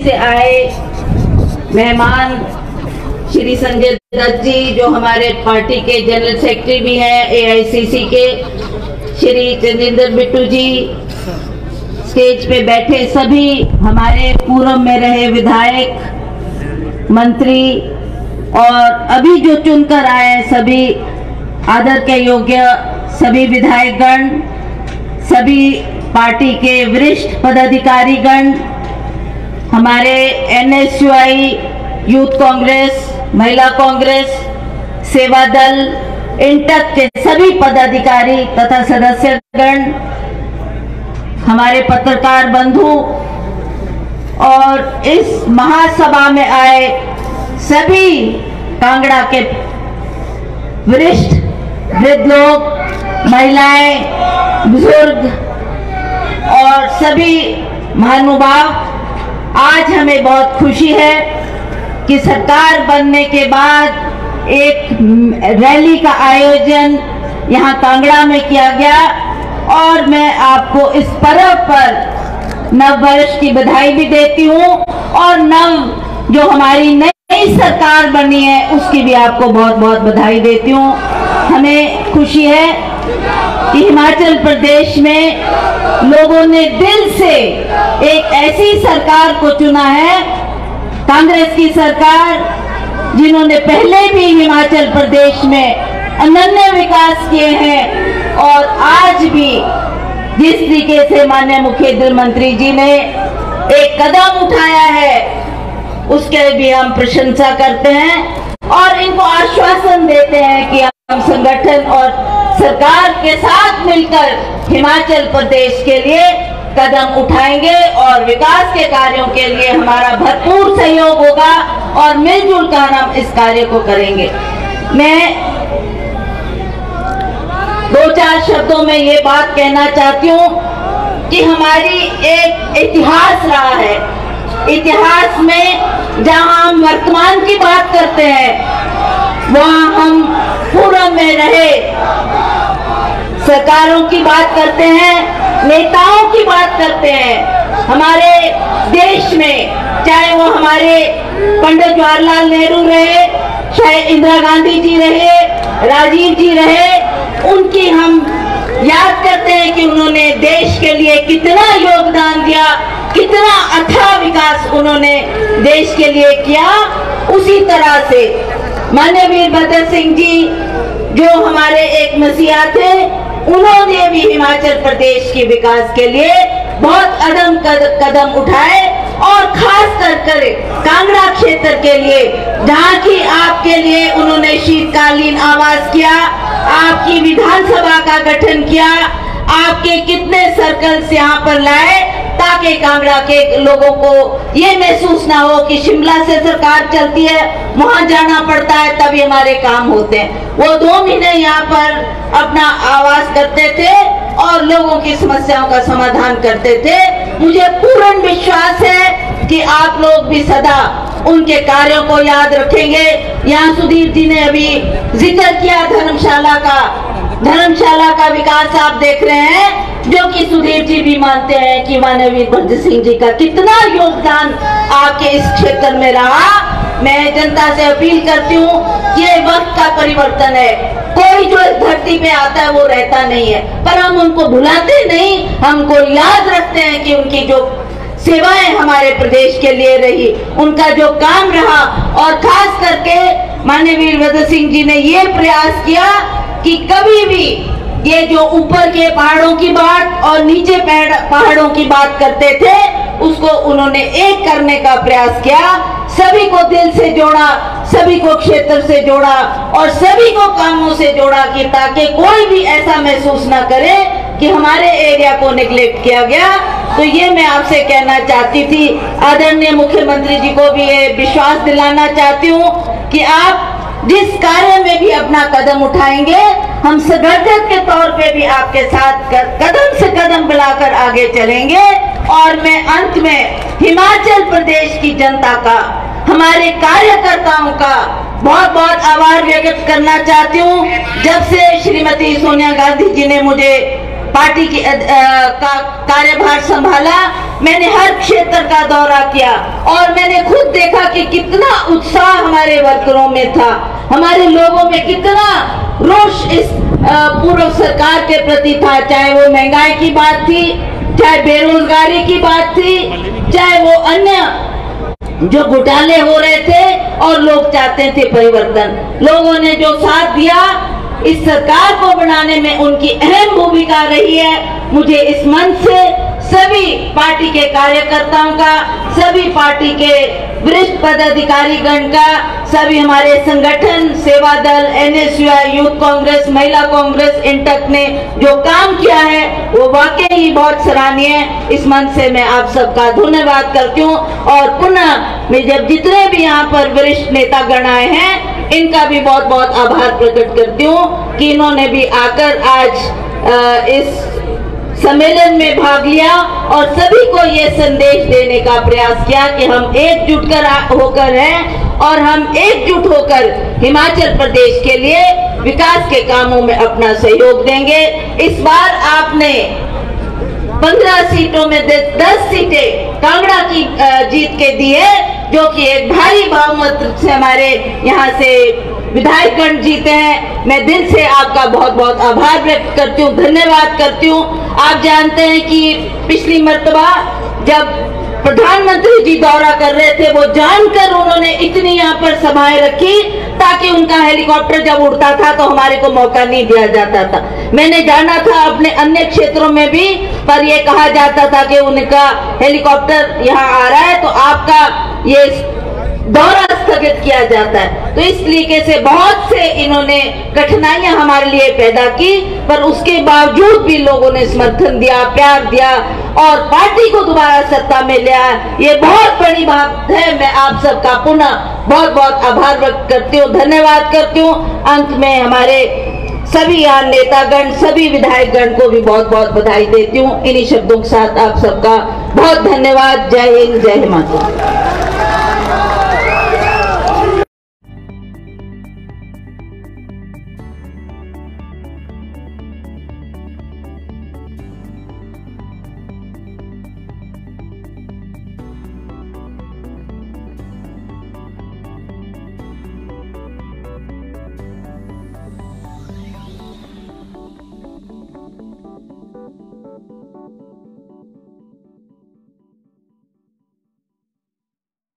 से आए मेहमान श्री संजय दत्त जी, जो हमारे पार्टी के जनरल सेक्रेटरी भी हैं, एआईसीसी के श्री चंद्रेंद्र बिट्टू जी, स्टेज पे बैठे सभी हमारे पूर्व में रहे विधायक, मंत्री और अभी जो चुनकर आए सभी आदर के योग्य सभी विधायकगण, सभी पार्टी के वरिष्ठ पदाधिकारीगण, हमारे एनएसयूआई, यूथ कांग्रेस, महिला कांग्रेस, सेवा दल, इंटक के सभी पदाधिकारी तथा सदस्यगण, हमारे पत्रकार बंधु और इस महासभा में आए सभी कांगड़ा के वरिष्ठ वृद्ध लोग, महिलाएं, बुजुर्ग और सभी महानुभाव, आज हमें बहुत खुशी है कि सरकार बनने के बाद एक रैली का आयोजन यहाँ कांगड़ा में किया गया और मैं आपको इस पर्व पर नव वर्ष की बधाई भी देती हूँ और नव जो हमारी नई सरकार बनी है उसकी भी आपको बहुत बहुत बधाई देती हूँ। हमें खुशी है कि हिमाचल प्रदेश में लोगों ने दिल से एक ऐसी सरकार को चुना है, कांग्रेस की सरकार, जिन्होंने पहले भी हिमाचल प्रदेश में अनन्य विकास किए हैं और आज भी जिस तरीके से माननीय मुख्य मंत्री जी ने एक कदम उठाया है उसके भी हम प्रशंसा करते हैं और इनको आश्वासन देते हैं कि हम संगठन और सरकार के साथ मिलकर हिमाचल प्रदेश के लिए कदम उठाएंगे और विकास के कार्यों के लिए हमारा भरपूर सहयोग होगा और मिलजुल कर हम इस कार्य को करेंगे। मैं दो चार शब्दों में ये बात कहना चाहती हूँ कि हमारी एक इतिहास रहा है। इतिहास में जहां हम वर्तमान की बात करते हैं वहां हम पूर्व में रहे सरकारों की बात करते हैं, नेताओं की बात करते हैं। हमारे देश में चाहे वो हमारे पंडित जवाहरलाल नेहरू रहे, चाहे इंदिरा गांधी जी रहे, राजीव जी रहे, उनकी हम याद करते हैं कि उन्होंने देश के लिए कितना योगदान दिया, कितना अथाह विकास उन्होंने देश के लिए किया। उसी तरह से माननीय वीरभद्र सिंह जी जो हमारे एक मसीहा थे, उन्होंने भी हिमाचल प्रदेश के विकास के लिए बहुत अदम कदम उठाए और खास कर कांगड़ा क्षेत्र के लिए जहाँ की आपके लिए उन्होंने शीतकालीन आवास किया, आपकी विधानसभा का गठन किया, आपके कितने सर्कल्स यहाँ पर लाए ताकि कांगड़ा के लोगों को ये महसूस ना हो कि शिमला से सरकार चलती है, वहां जाना पड़ता है तभी हमारे काम होते हैं। वो 2 महीने यहाँ पर अपना आवास करते थे और लोगों की समस्याओं का समाधान करते थे। मुझे पूर्ण विश्वास है कि आप लोग भी सदा उनके कार्यों को याद रखेंगे। यहाँ सुधीर जी ने अभी जिक्र किया धर्मशाला का विकास आप देख रहे हैं, जो कि सुधीर जी भी मानते हैं कि माननीय वीरभद्र सिंह जी का कितना योगदान आपके इस क्षेत्र में रहा। मैं जनता से अपील करती हूँ कि ये वक्त का परिवर्तन है। कोई जो इस धरती पे आता है वो रहता नहीं है, पर हम उनको भुलाते नहीं, हमको याद रखते हैं कि उनकी जो सेवाएं हमारे प्रदेश के लिए रही, उनका जो काम रहा। और खास करके माननीय वीरभद्र सिंह जी ने ये प्रयास किया कि कभी भी ये जो ऊपर के पहाड़ों की बात और नीचे पहाड़ों की बात करते थे उसको उन्होंने एक करने का प्रयास किया, सभी को दिल से जोड़ा, सभी को क्षेत्र से जोड़ा और सभी को कामों से जोड़ा कि ताकि कोई भी ऐसा महसूस ना करे कि हमारे एरिया को निगलेक्ट किया गया। तो ये मैं आपसे कहना चाहती थी। आदरणीय मुख्यमंत्री जी को भी ये विश्वास दिलाना चाहती हूँ कि आप जिस कार्य में भी अपना कदम उठाएंगे, हम संगठन के तौर पे भी आपके साथ कदम से कदम मिलाकर आगे चलेंगे। और मैं अंत में हिमाचल प्रदेश की जनता का, हमारे कार्यकर्ताओं का बहुत बहुत आभार व्यक्त करना चाहती हूँ। जब से श्रीमती सोनिया गांधी जी ने मुझे पार्टी की का कार्यभार संभाला, मैंने हर क्षेत्र का दौरा किया और मैंने खुद देखा कि कितना उत्साह हमारे वर्करों में था, हमारे लोगों में कितना रोष इस पूर्व सरकार के प्रति था। चाहे वो महंगाई की बात थी, चाहे बेरोजगारी की बात थी, चाहे वो अन्य जो घोटाले हो रहे थे, और लोग चाहते थे परिवर्तन। लोगों ने जो साथ दिया, इस सरकार को बनाने में उनकी अहम भूमिका रही है। मुझे इस मंच से सभी पार्टी के कार्यकर्ताओं का, सभी पार्टी के वरिष्ठ पदाधिकारी गण का, सभी हमारे संगठन, सेवा दल, NSUI, यूथ कांग्रेस, महिला कांग्रेस, इंटक ने जो काम किया है वो वाकई ही बहुत सराहनीय है। इस मंच से मैं आप सबका धन्यवाद करती हूँ और पुनः मैं जब जितने भी यहाँ पर वरिष्ठ नेता गण आए हैं, इनका भी बहुत बहुत आभार प्रकट करती हूँ कि इन्होंने भी आकर आज इस सम्मेलन में भाग लिया और सभी को ये संदेश देने का प्रयास किया कि हम एकजुट होकर हैं और हम एकजुट होकर हिमाचल प्रदेश के लिए विकास के कामों में अपना सहयोग देंगे। इस बार आपने 15 सीटों में 10 सीटें कांगड़ा की जीत के दी है, जो कि एक भारी बहुमत से हमारे यहाँ से विधायकगण जीते हैं। मैं दिल से आपका बहुत बहुत आभार व्यक्त करती हूँ, धन्यवाद करती हूँ। आप जानते हैं कि पिछली मर्तबा जब प्रधानमंत्री जी दौरा कर रहे थे, वो जानकर उन्होंने इतनी यहाँ पर सभाएं रखी ताकि उनका हेलीकॉप्टर जब उड़ता था तो हमारे को मौका नहीं दिया जाता था। मैंने जाना था अपने अन्य क्षेत्रों में भी, पर यह कहा जाता था कि उनका हेलीकॉप्टर यहाँ आ रहा है तो आपका ये दौरा स्थगित किया जाता है। तो इस तरीके से बहुत से इन्होंने कठिनाइयां हमारे लिए पैदा की, पर उसके बावजूद भी लोगों ने समर्थन दिया, प्यार दिया और पार्टी को दोबारा सत्ता में लिया। ये बहुत बड़ी बात है। मैं आप सबका पुनः बहुत बहुत आभार व्यक्त करती हूँ, धन्यवाद करती हूँ। अंत में हमारे सभी यहाँ नेतागण, सभी विधायकगण को भी बहुत बहुत बधाई देती हूँ। इन्हीं शब्दों के साथ आप सबका बहुत धन्यवाद। जय हिंद, जय हिमाचल।